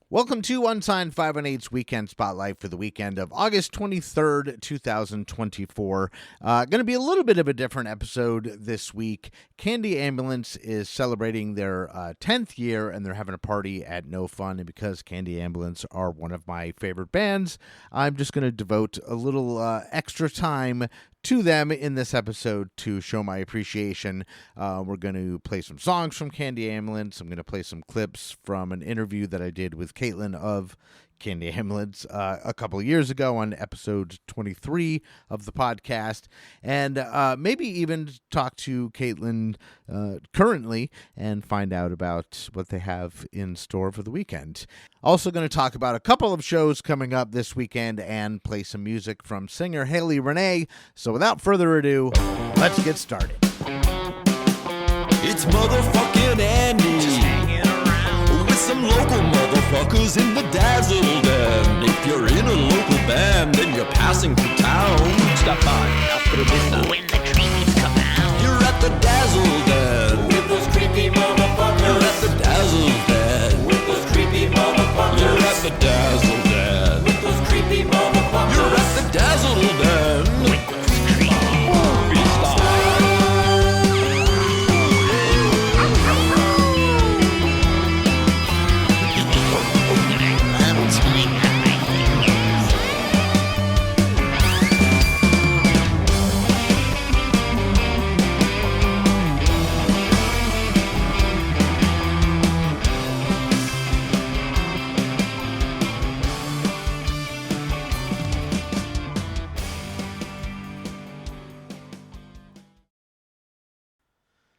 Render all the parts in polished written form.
Welcome to Unsigned 518's Weekend Spotlight for the weekend of August 23rd, 2024. Going to be a little bit of a different episode this week. Candy Ambulance is celebrating their 10th year, and they're having a party at No Fun. And because Candy Ambulance are one of my favorite bands, I'm just going to devote a little extra time to them in this episode to show my appreciation. We're going to play some songs from Candy Ambulance. I'm going to play some clips from an interview that I did with Caitlin of Candy Ambulance a couple of years ago on episode 23 of the podcast, and maybe even talk to Caitlin currently and find out about what they have in store for the weekend. Also going to talk about a couple of shows coming up this weekend and play some music from singer Hailey Renee. So without further ado, let's get started. It's motherfucking Andy, just hanging around with some local motherfuckers in the dazzle. And if you're in a local band and you're passing through town, stop by after midnight when the creepies come out. You're at the dazzle den with those creepy motherfuckers. You're at the dazzle den with those creepy motherfuckers. You're at the dazzle den with those creepy motherfuckers. You're at the dazzle den with those creepy movie stars.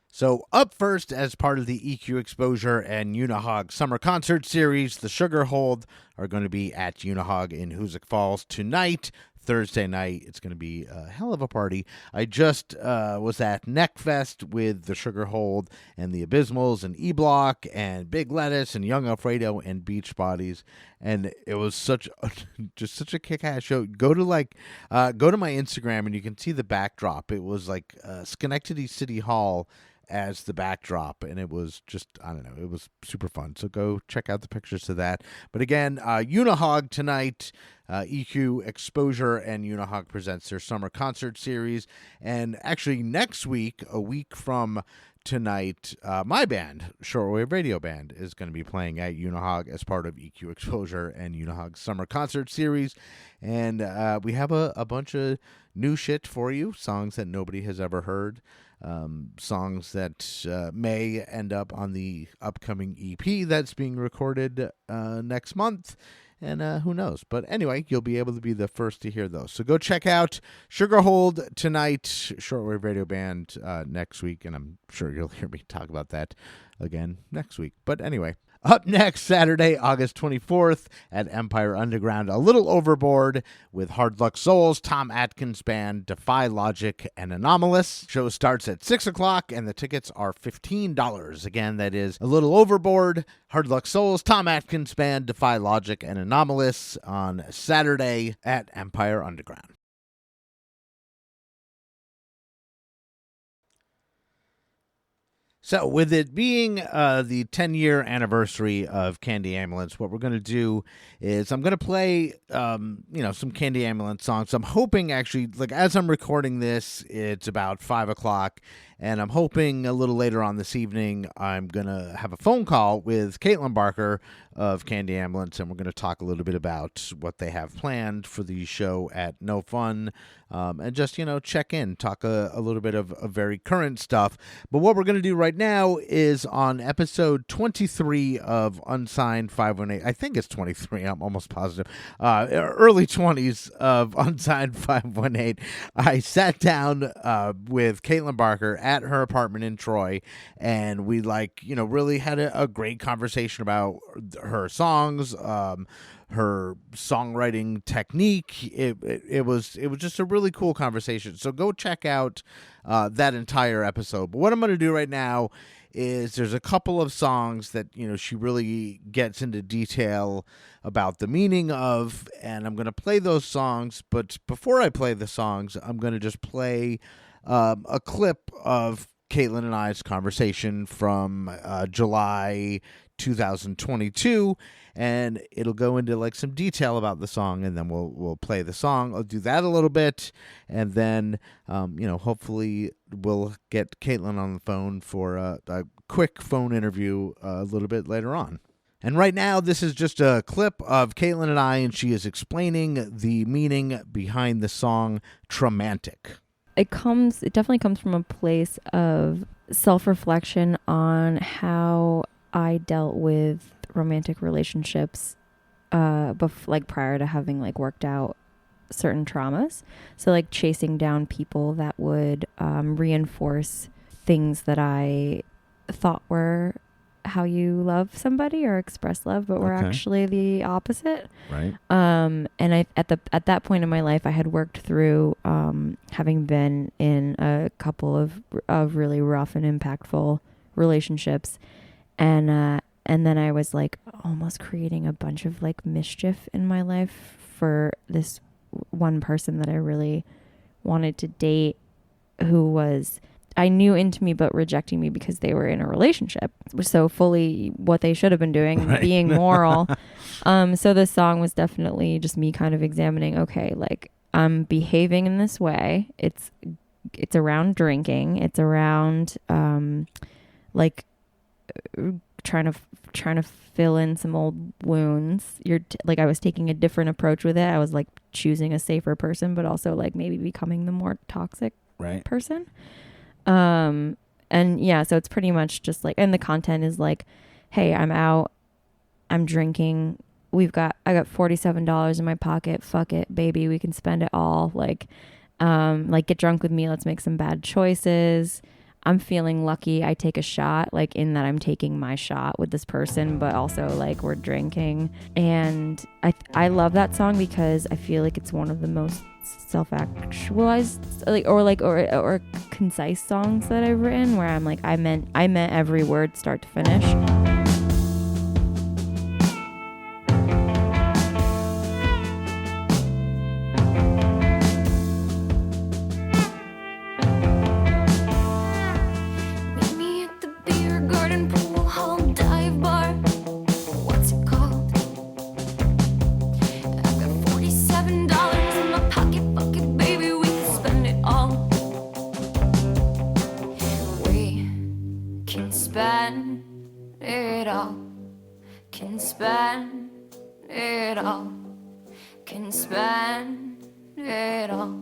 So up first, as part of the EQ Exposure and Unihog Summer Concert Series, the Sugar Hold are going to be at Unihog in Hoosick Falls tonight, Thursday night. It's going to be a hell of a party. I just was at Neckfest with the Sugar Hold and the Abysmals and E-Block and Big Lettuce and Young Alfredo and Beach Bodies, and it was such a kick-ass show. Go to my Instagram and you can see the backdrop. It was like Schenectady City Hall as the backdrop, and it was just, I don't know, it was super fun. So go check out the pictures of that. But again, Unihog tonight, EQ Exposure and Unihog presents their summer concert series. And actually next week, a week from tonight, my band, Shortwave Radio Band, is going to be playing at Unihog as part of EQ Exposure and Unihog's summer concert series. And we have a bunch of new shit for you, songs that nobody has ever heard. Songs that may end up on the upcoming EP that's being recorded next month, and who knows. But anyway, you'll be able to be the first to hear those. So go check out Sugar Hold tonight, Shortwave Radio Band next week, and I'm sure you'll hear me talk about that again next week. But anyway, up next, Saturday, August 24th at Empire Underground, A Little Overboard with Hard Luck Souls, Tom Atkins Band, Defy Logic, and Anomalous. Show starts at 6 o'clock, and the tickets are $15. Again, that is A Little Overboard, Hard Luck Souls, Tom Atkins Band, Defy Logic, and Anomalous on Saturday at Empire Underground. So with it being the 10-year anniversary of Candy Ambulance, what we're going to do is I'm going to play, some Candy Ambulance songs. I'm hoping actually, like as I'm recording this, it's about 5 o'clock, and I'm hoping a little later on this evening, I'm going to have a phone call with Caitlin Barker of Candy Ambulance, and we're going to talk a little bit about what they have planned for the show at No Fun, and just, check in, talk a little bit of very current stuff. But what we're going to do right now is on episode 23 of Unsigned 518, I think it's 23, I'm almost positive, early 20s of Unsigned 518, I sat down with Caitlin Barker at her apartment in Troy, and we really had a great conversation about her songs, her songwriting technique. It was just a really cool conversation. So go check out that entire episode. But what I'm going to do right now is there's a couple of songs that she really gets into detail about the meaning of, and I'm going to play those songs. But before I play the songs, I'm going to just play a clip of Caitlin and I's conversation from July 2022, and it'll go into like some detail about the song, and then we'll play the song. I'll do that a little bit, and then hopefully we'll get Caitlin on the phone for a quick phone interview a little bit later on. And right now, this is just a clip of Caitlin and I, and she is explaining the meaning behind the song Traumantic. It definitely comes from a place of self-reflection on how I dealt with romantic relationships prior to having like worked out certain traumas. So like chasing down people that would reinforce things that I thought were how you love somebody or express love, but were actually the opposite. Right. And at that point in my life, I had worked through having been in a couple of really rough and impactful relationships, and then I was like almost creating a bunch of like mischief in my life for this one person that I really wanted to date, who was, I knew, into me but rejecting me because they were in a relationship. So fully what they should have been doing, right. Being moral. So this song was definitely just me kind of examining, okay, like I'm behaving in this way. It's around drinking. It's around like trying to fill in some old wounds. Like I was taking a different approach with it. I was like choosing a safer person, but also like maybe becoming the more toxic person. And yeah, so it's pretty much just like, and the content is like, hey, I'm out, I'm drinking, I got $47 in my pocket, fuck it, baby, we can spend it all, like get drunk with me, let's make some bad choices, I'm feeling lucky, I take a shot, like in that I'm taking my shot with this person, but also like we're drinking. And I love that song because I feel like it's one of the most self-actualized or concise songs that I've written, where I'm like, I meant every word start to finish. Can spend it all.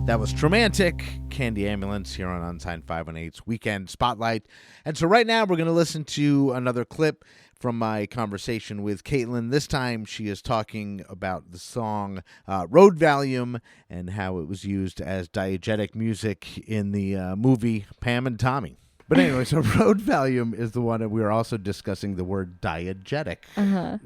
That was Tromantic, Candy Ambulance here on Unsigned 518's Weekend Spotlight. And so right now we're going to listen to another clip from my conversation with Caitlin. This time she is talking about the song Road Volume and how it was used as diegetic music in the movie Pam and Tommy. But anyway, so Road Volume is the one that we were also discussing the word diegetic.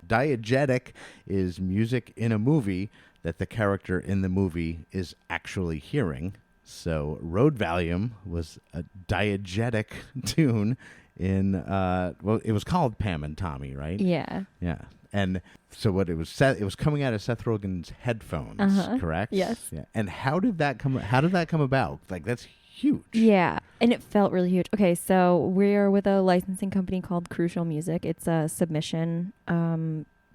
Diegetic is music in a movie that the character in the movie is actually hearing. So Road Volume was a diegetic tune in, well, it was called Pam and Tommy, right? Yeah. Yeah. And so what it was coming out of Seth Rogen's headphones, correct? Yes. Yeah. And how did that come about? Like, that's huge. Yeah, and it felt really huge. Okay, so we're with a licensing company called Crucial Music. It's a submission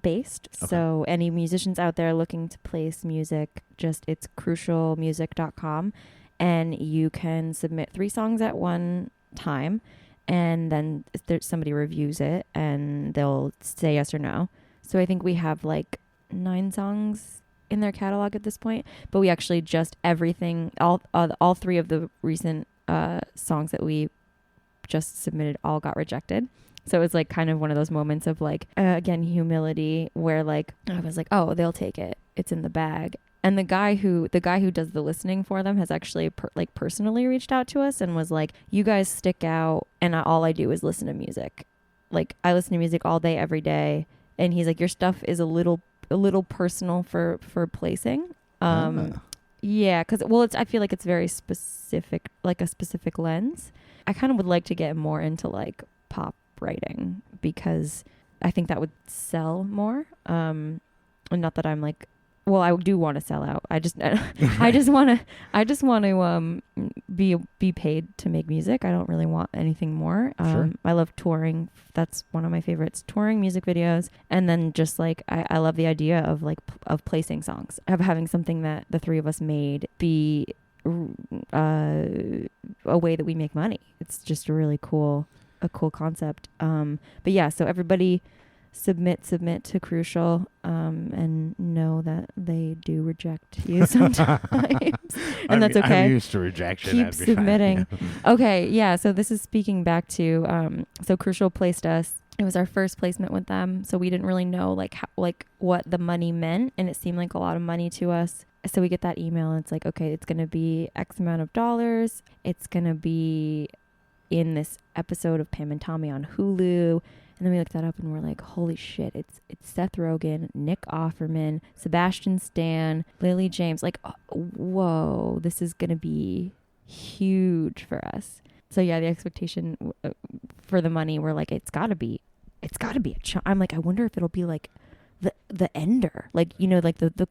based. Okay. So any musicians out there looking to place music, it's crucialmusic.com, and you can submit 3 songs at one time, and then somebody reviews it and they'll say yes or no. So I think we have like 9 songs in their catalog at this point, but we actually all 3 of the recent songs that we just submitted all got rejected. So it was like kind of one of those moments of like, again, humility, where like I was like, oh, they'll take it. It's in the bag. And the guy who does the listening for them has actually personally reached out to us and was like, you guys stick out, and all I do is listen to music. Like, I listen to music all day, every day. And he's like, your stuff is a little personal for placing. Yeah, because I feel like it's very specific, like a specific lens. I kind of would like to get more into like pop writing, because I think that would sell more. And not that I'm like, well, I do want to sell out. I just want to be paid to make music. I don't really want anything more. Sure. I love touring. That's one of my favorites. Touring, music videos, and then just like I love the idea of like of placing songs, of having something that the 3 of us made be a way that we make money. It's just a cool concept. But yeah, so everybody submit to Crucial, and know that they do reject you sometimes. And that's okay. I'm used to rejection. Keep submitting. Okay, yeah, so this is speaking back to so Crucial placed us. It was our first placement with them, so we didn't really know what the money meant, and it seemed like a lot of money to us. So we get that email and it's like, okay, it's going to be X amount of dollars. It's going to be in this episode of Pam and Tommy on Hulu. And then we looked that up and we're like, holy shit, it's Seth Rogen, Nick Offerman, Sebastian Stan, Lily James. Like, whoa, this is going to be huge for us. So yeah, the expectation for the money, we're like, it's got to be I'm like, I wonder if it'll be like the ender, like, you know, like the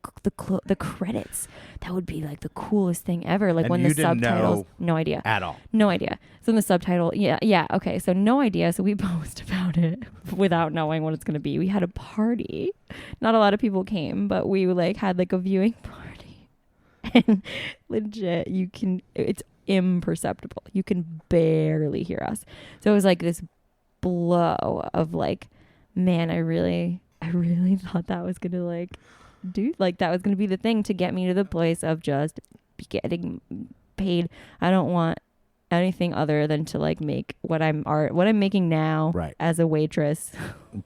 credits. That would be like the coolest thing ever. Like, and when the subtitles, no idea at all, no idea. So in the subtitle, yeah, okay, so no idea. So we post about it without knowing what it's gonna be. We had a party, not a lot of people came, but we like had like a viewing party, and legit, it's imperceptible. You can barely hear us. So it was like this blow of like, man, I really thought that was gonna that was gonna be the thing to get me to the place of just getting paid. I don't want anything other than to like make what I'm making now, right, as a waitress,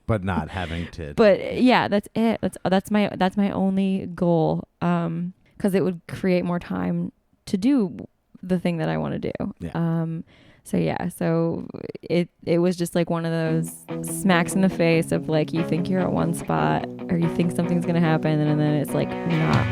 but not having to. But yeah, that's it. That's my only goal. Because it would create more time to do the thing that I want to do. Yeah. So yeah, so it was just like one of those smacks in the face of like, you think you're at one spot or you think something's gonna happen, and then it's like not.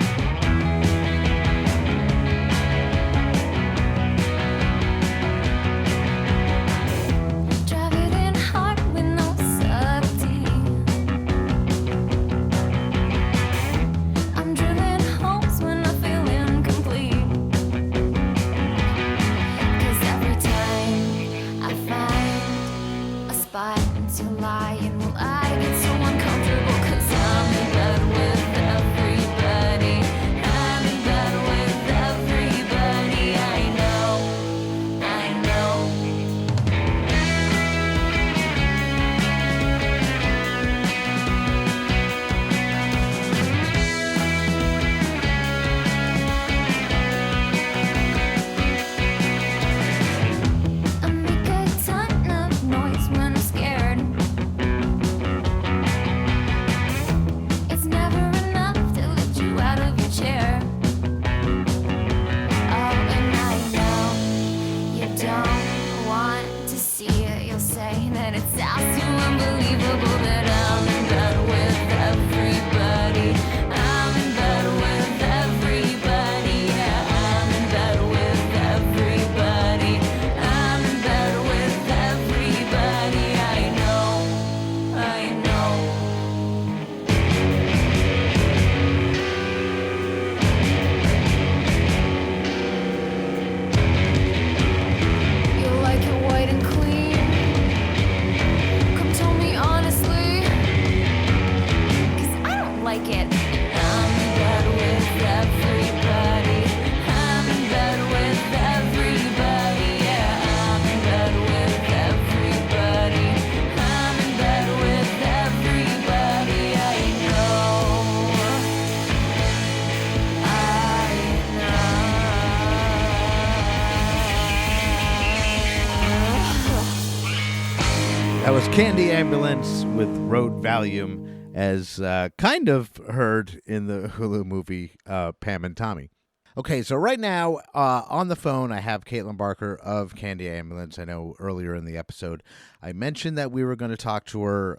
Candy Ambulance with Road Valium, as kind of heard in the Hulu movie Pam and Tommy. Okay, so right now on the phone, I have Caitlin Barker of Candy Ambulance. I know earlier in the episode I mentioned that we were going to talk to her,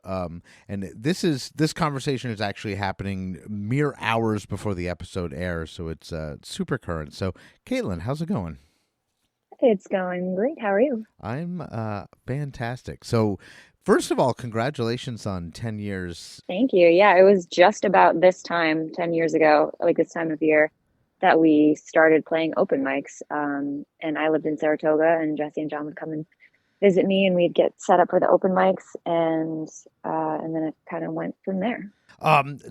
and this conversation is actually happening mere hours before the episode airs, so it's super current. So, Caitlin, how's it going? It's going great. How are you? I'm fantastic. So, first of all, congratulations on 10 years. Thank you. Yeah, it was just about this time, 10 years ago, like this time of year, that we started playing open mics. And I lived in Saratoga, and Jesse and John would come and visit me, and we'd get set up for the open mics, and then it kind of went from there.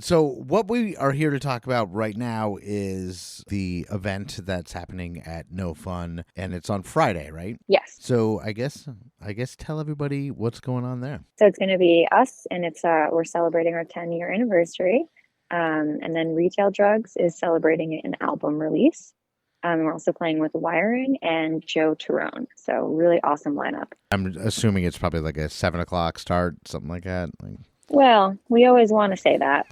So what we are here to talk about right now is the event that's happening at No Fun, and it's on Friday, right? Yes. So I guess tell everybody what's going on there. So it's going to be us, and it's we're celebrating our 10-year anniversary. And then Retail Drugs is celebrating an album release. We're also playing with Wiring and Joe Tyrone. So really awesome lineup. I'm assuming it's probably like a 7:00 start, something like that. Well, we always want to say that.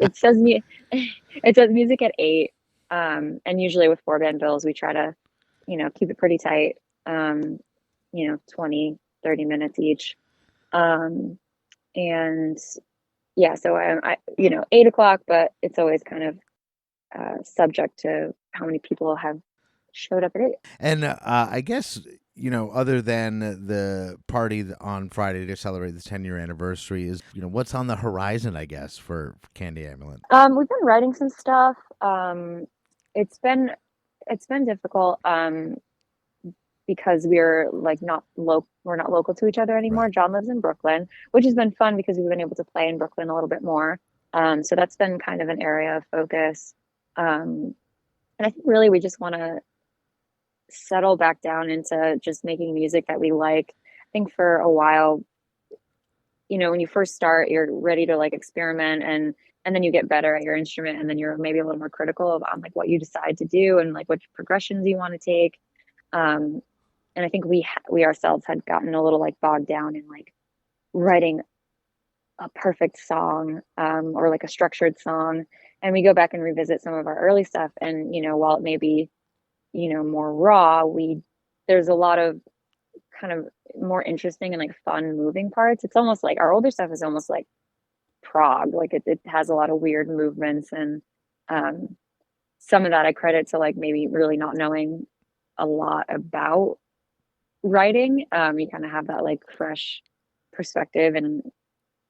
It says music at 8. And usually with 4-band bills, we try to, keep it pretty tight. 20, 30 minutes each. And yeah, so I 8:00, but it's always kind of subject to how many people have showed up at 8. And I guess, other than the party on Friday to celebrate the 10-year anniversary, is, what's on the horizon, I guess, for Candy Ambulance? We've been writing some stuff. It's been difficult because we're not local to each other anymore. Right. John lives in Brooklyn, which has been fun because we've been able to play in Brooklyn a little bit more. So that's been kind of an area of focus. And I think really we just want to settle back down into just making music that we like. I think for a while, when you first start, you're ready to experiment, and then you get better at your instrument, and then you're maybe a little more critical on what you decide to do and what progressions you want to take. And I think we ourselves had gotten a little bogged down in writing a perfect song or a structured song. And we go back and revisit some of our early stuff, and while it may be more raw, there's a lot of kind of more interesting and fun moving parts. It's almost like our older stuff is almost like prog, it has a lot of weird movements, and some of that I credit to maybe really not knowing a lot about writing. You kind of have that fresh perspective, and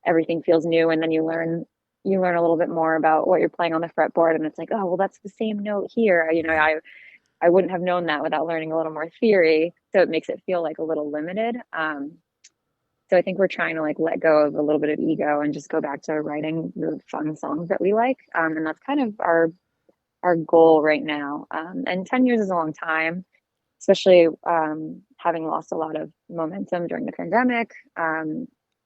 everything feels new, and then you learn a little bit more about what you're playing on the fretboard, and it's oh well, that's the same note here. I wouldn't have known that without learning a little more theory, so it makes it feel a little limited. So I think we're trying to let go of a little bit of ego and just go back to writing really fun songs that we like, and that's kind of our goal right now. And 10 years is a long time, especially having lost a lot of momentum during the pandemic.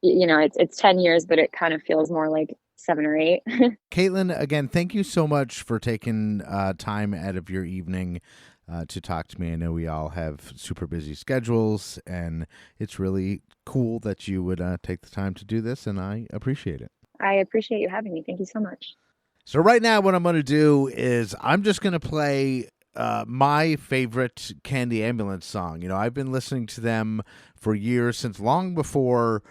It's 10 years, but it kind of feels more like 7 or 8. Caitlin, again, thank you so much for taking time out of your evening to talk to me. I know we all have super busy schedules, and it's really cool that you would take the time to do this, and I appreciate it. I appreciate you having me. Thank you so much. So right now what I'm going to do is I'm just going to play my favorite Candy Ambulance song. I've been listening to them for years, since long before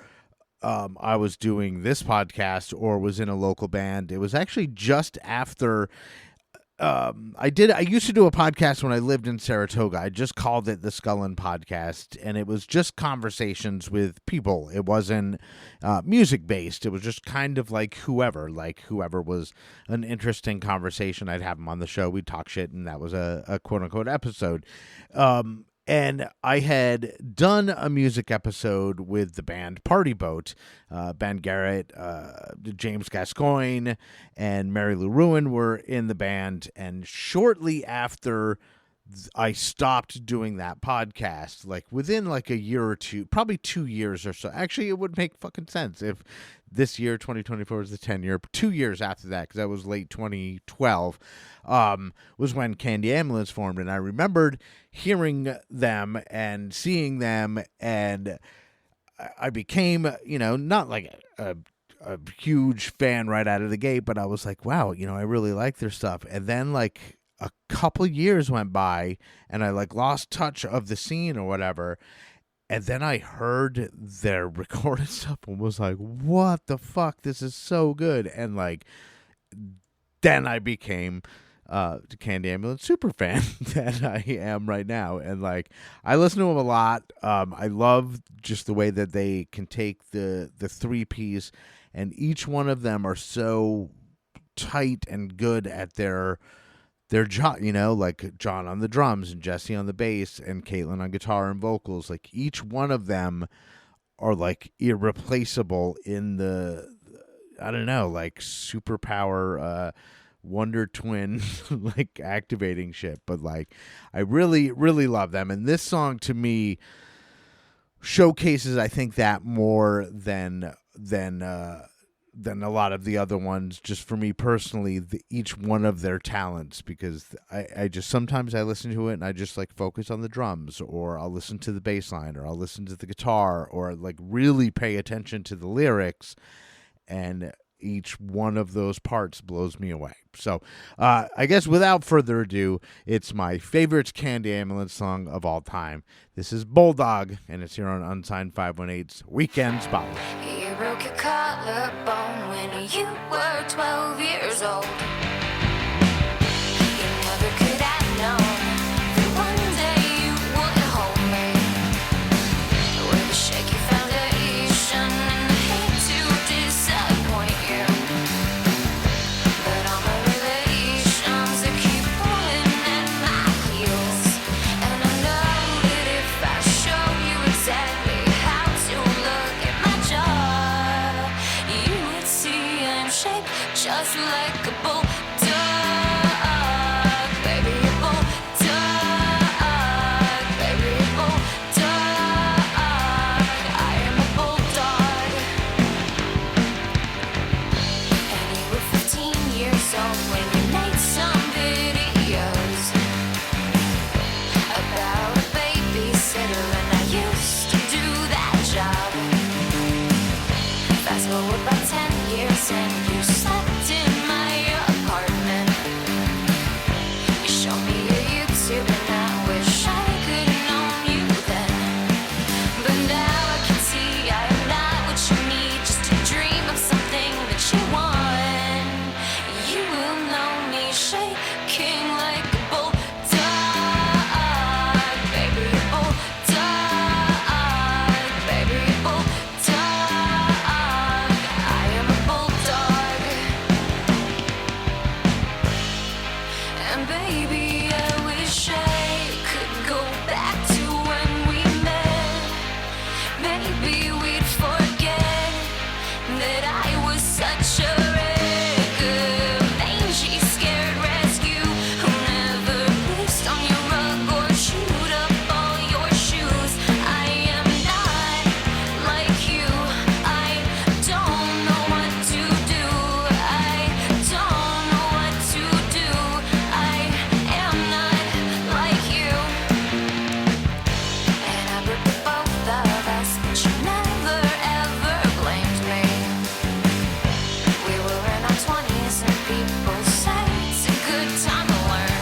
I was doing this podcast or was in a local band. It was actually just after I used to do a podcast when I lived in Saratoga. I just called it the Skullin' Podcast, and it was just conversations with people. It wasn't music based. It was just kind of whoever was an interesting conversation. I'd have them on the show. We'd talk shit, and that was a quote unquote episode. And I had done a music episode with the band Party Boat. Ben Garrett, James Gascoigne, and Mary Lou Ruin were in the band. And shortly after I stopped doing that podcast, within a year or two, probably 2 years or so. Actually, it would make fucking sense if this year, 2024, is the 10-year. 2 years after that, because that was late 2012, was when Candy Ambulance formed. And I remembered hearing them and seeing them, and I became, not like a huge fan right out of the gate, but I was like, wow, I really like their stuff. And then like a couple years went by and I like lost touch of the scene or whatever. And then I heard their recorded stuff and was like, what the fuck? This is so good. And like, then I became the Candy Ambulance super fan that I am right now. And like, I listen to them a lot. I love just the way that they can take the 3-piece, and each one of them are so tight and good at their job, like John on the drums and Jesse on the bass and Caitlin on guitar and vocals. Like each one of them are like irreplaceable in the, I don't know, like superpower, Wonder Twin, like activating shit. But like, I really, really love them. And this song to me showcases, I think, that more than a lot of the other ones, just for me personally, each one of their talents, because I just, sometimes I listen to it and I just like focus on the drums, or I'll listen to the bass line, or I'll listen to the guitar, or like really pay attention to the lyrics, and each one of those parts blows me away. So I guess without further ado, it's my favorite Candy Ambulance song of all time. This is Bulldog, and it's here on Unsigned518's Weekend Spotlight. You broke your collarbone when you were 12 years old. You never could have known that one day you would hold me with a shaky foundation and the hate to disappoint you. But all my relations, they keep pulling at my heels, and I know that if I show you exactly how to look at my jaw, you would see I'm shaped just like a bulldog, baby, a bulldog, baby, a bulldog. I am a bulldog. And you were 15 years old when you made some videos about a babysitter, and I used to do that job. Fast forward by 10 years and you slept in my apartment. You showed me your YouTube and I wish I could have known you then. But now I can see I am not what you need just to dream of something that you want. You will know me shaking like a bulldog, baby, a bulldog, baby, a bulldog. I am a bulldog. And baby, I wish I could go back to when we met. Maybe we'd forget that I was such a wreck, mangy, scared rescue who never pissed on your rug or chewed up all your shoes. I am not like you. I don't know what to do. I don't know what to do. I am not like you. And I broke the both of us, but you never ever blamed me. We were in our 20s and people say it's a good time to learn.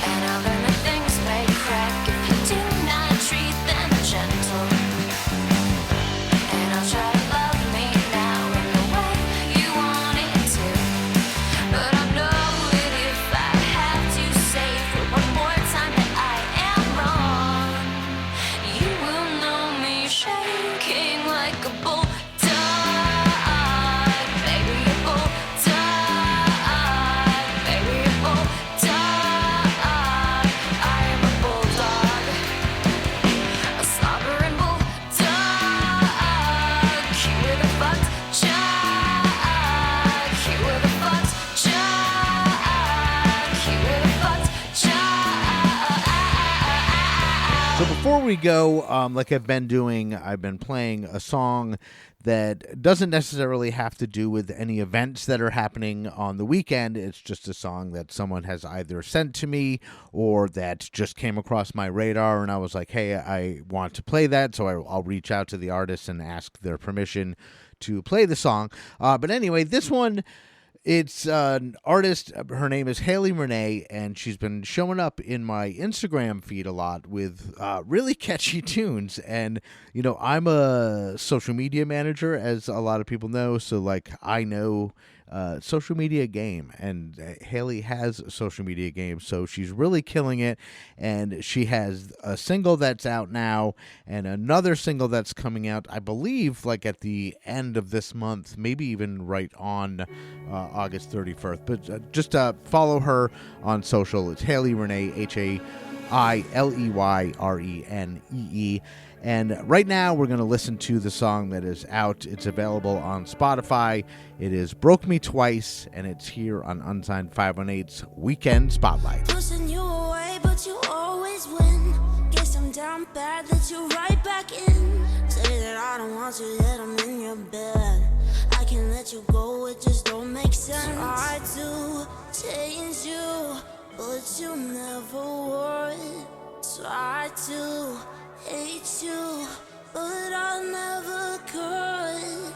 And I learned that things may crack if you do not treat them gentle. And I'll try to love me now in the way you want it to. But I know that if I have to say for one more time that I am wrong, you will know me shaking like a bulldog, baby, a bulldog, baby, a bulldog. I am a bulldog, a slobbering bulldog, cute with a fucked jaw, cute with a fucked jaw, cute with a fucked jaw. So before we go, like I've been doing, I've been playing a song that doesn't necessarily have to do with any events that are happening on the weekend. It's just a song that someone has either sent to me or that just came across my radar, and I was like, hey, I want to play that, so I'll reach out to the artist and ask their permission to play the song. But anyway, this one, it's an artist. Her name is Hailey Renee, and she's been showing up in my Instagram feed a lot with really catchy tunes. And, you know, I'm a social media manager, as a lot of people know. So, like, I know social media game, and Hailey has a social media game, so she's really killing it. And she has a single that's out now and another single that's coming out, I believe, like at the end of this month, maybe even right on August 31st. But just follow her on social. It's Hailey Renee, HAILEYRENEE. And right now, we're going to listen to the song that is out. It's available on Spotify. It is Broke Me Twice, and it's here on Unsigned518's Weekend Spotlight. Pushing you away, but you always win. Guess I'm down bad that you're right back in. Say that I don't want you, yet I'm in your bed. I can let you go, it just don't make sense. Try to change you, but you never would. Try to hate you, but I never could.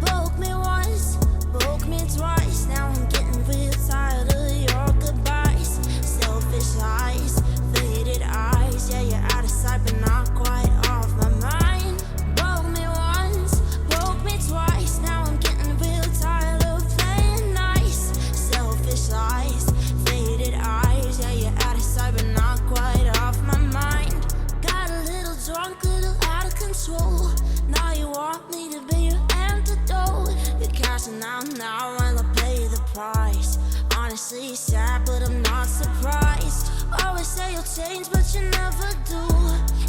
Broke me once, broke me twice. Now I'm getting real tired of your goodbyes. Selfish eyes, faded eyes. Yeah, you're out of sight, but not quite off my mind. Broke me once, broke me twice. Now I'm getting real tired of playing nice. Selfish eyes, faded eyes. Yeah, you're out of sight, but not quite off my mind. Got a little drunk, little out of control. Now you want me to be your antidote. You're cashing out now while I pay the price. Honestly sad, but I'm not surprised. Always say you'll change, but you never do.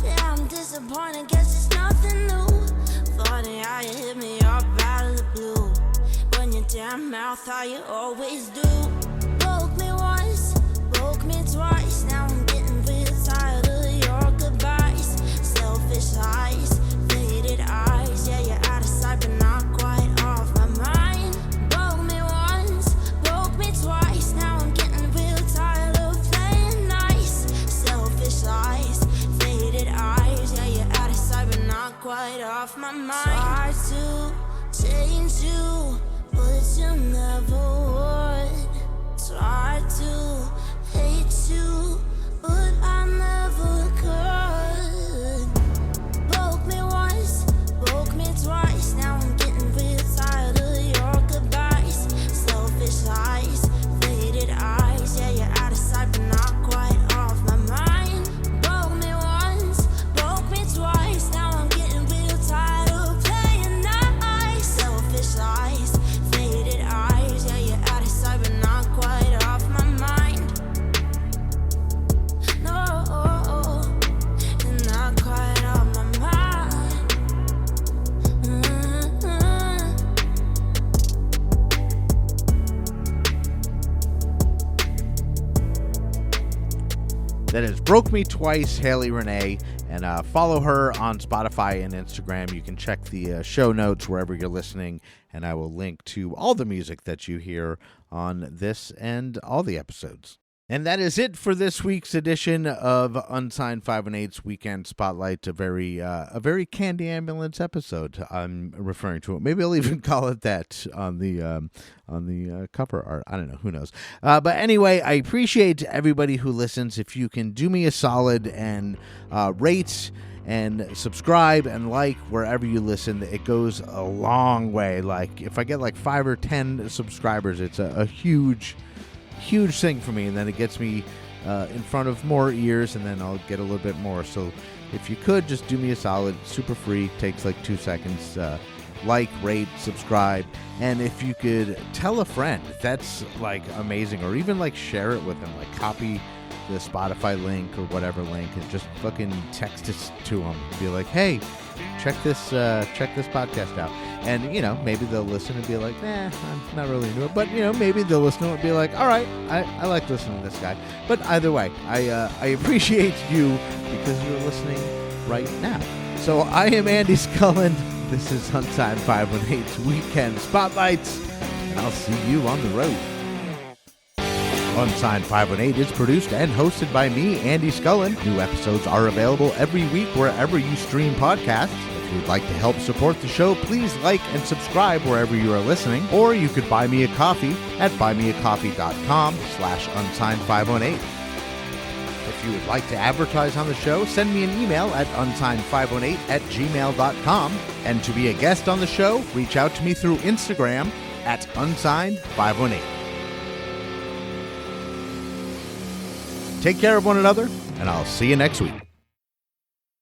Yeah, I'm disappointed, guess it's nothing new. Funny how you hit me up out of the blue. Run your damn mouth how you always do. Broke me once, broke me twice. Now I'm getting real tired of your goodbyes. Selfish eyes, faded eyes. Yeah, you're out of sight, but not quite off my mind. Broke me once, broke me twice. Now I'm getting real tired of playing nice. Selfish eyes, faded eyes. Yeah, you're out of sight, but not quite off my mind. Try to change you, but you never would. Try to hate you, but I never could. Broke me once, broke me twice. Now I'm getting real tired of your goodbyes. Selfish eyes, faded eyes. Yeah, you're out of sight, but not quite off my mind. Broke me once, broke me twice. Now I'm getting real tired of playing nice. Selfish eyes, faded eyes. Yeah, you're out of sight, but not quite off my mind. No, you're not quite off my mind. That is Broke Me Twice, Hailey Renee, and follow her on Spotify and Instagram. You can check the show notes wherever you're listening, and I will link to all the music that you hear on this and all the episodes. And that is it for this week's edition of Unsigned518's Weekend Spotlight. A very Candy Ambulance episode, I'm referring to it. Maybe I'll even call it that on the cover art. I don't know. Who knows? But anyway, I appreciate everybody who listens. If you can do me a solid and rate and subscribe and like wherever you listen, it goes a long way. Like if I get like 5 or 10 subscribers, it's a huge thing for me, and then it gets me in front of more ears, and then I'll get a little bit more. So if you could just do me a solid, super free, takes like 2 seconds, like, rate, subscribe, and if you could tell a friend, that's like amazing, or even like share it with them, like copy the Spotify link or whatever link and just fucking text it to them, be like, hey, check this podcast out. And, you know, maybe they'll listen and be like, nah, I'm not really into it. But, you know, maybe they'll listen to it and be like, all right, I like listening to this guy. But either way, I appreciate you because you're listening right now. So I am Andy Scullen. This is Unsigned 518's Weekend Spotlights, and I'll see you on the road. Unsigned 518 is produced and hosted by me, Andy Scullin. New episodes are available every week wherever you stream podcasts. If you'd like to help support the show, please like and subscribe wherever you are listening, or you could buy me a coffee at buymeacoffee.com/unsigned518. If you would like to advertise on the show, send me an email at unsigned518@gmail.com. And to be a guest on the show, reach out to me through Instagram at unsigned518. Take care of one another, and I'll see you next week.